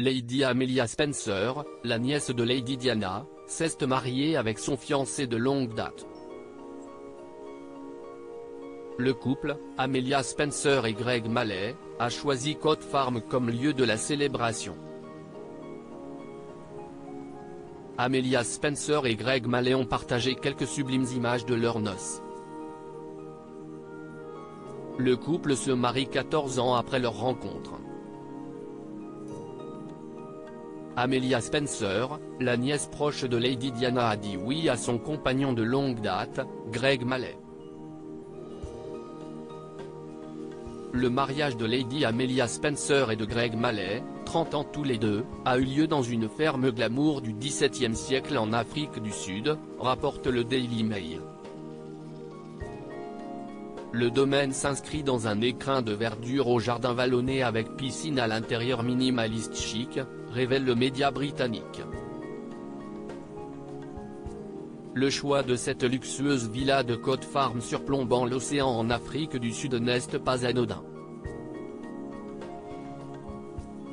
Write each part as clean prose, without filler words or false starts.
Lady Amelia Spencer, la nièce de Lady Diana, s'est mariée avec son fiancé de longue date. Le couple, Amelia Spencer et Greg Malet, a choisi Cote Farm comme lieu de la célébration. Amelia Spencer et Greg Malet ont partagé quelques sublimes images de leurs noces. Le couple se marie 14 ans après leur rencontre. Amelia Spencer, la nièce proche de Lady Diana, a dit oui à son compagnon de longue date, Greg Malet. Le mariage de Lady Amelia Spencer et de Greg Malet, 30 ans tous les deux, a eu lieu dans une ferme glamour du XVIIe siècle en Afrique du Sud, rapporte le Daily Mail. Le domaine s'inscrit dans un écrin de verdure au jardin vallonné avec piscine à l'intérieur minimaliste chic, révèle le média britannique. Le choix de cette luxueuse villa de Cote Farm surplombant l'océan en Afrique du Sud n'est pas anodin.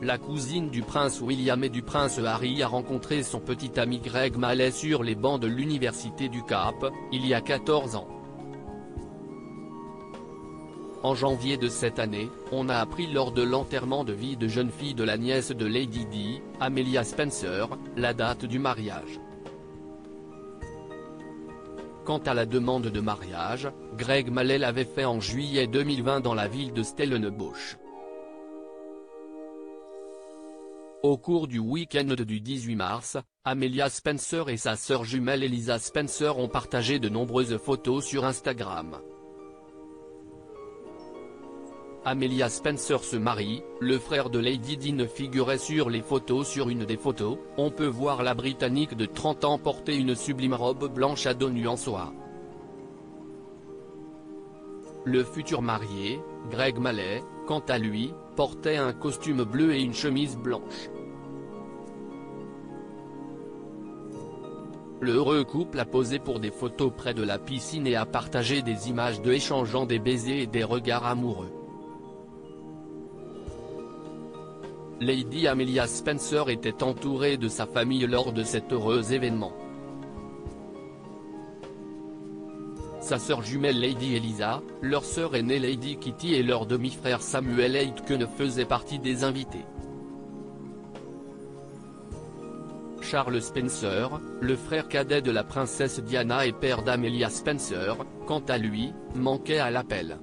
La cousine du prince William et du prince Harry a rencontré son petit ami Greg Malet sur les bancs de l'université du Cap, il y a 14 ans. En janvier de cette année, on a appris lors de l'enterrement de vie de jeune fille de la nièce de Lady Di, Amelia Spencer, la date du mariage. Quant à la demande de mariage, Greg Malet l'avait fait en juillet 2020 dans la ville de Stellenbosch. Au cours du week-end du 18 mars, Amelia Spencer et sa sœur jumelle Elisa Spencer ont partagé de nombreuses photos sur Instagram. Amelia Spencer se marie, le frère de Lady Di ne figurait sur les photos. Sur une des photos, on peut voir la Britannique de 30 ans porter une sublime robe blanche à dos nu en soie. Le futur marié, Greg Malet, quant à lui, portait un costume bleu et une chemise blanche. Le heureux couple a posé pour des photos près de la piscine et a partagé des images d'eux échangeant des baisers et des regards amoureux. Lady Amelia Spencer était entourée de sa famille lors de cet heureux événement. Sa sœur jumelle Lady Elisa, leur sœur aînée Lady Kitty et leur demi-frère Samuel Aitken faisaient partie des invités. Charles Spencer, le frère cadet de la princesse Diana et père d'Amelia Spencer, quant à lui, manquait à l'appel.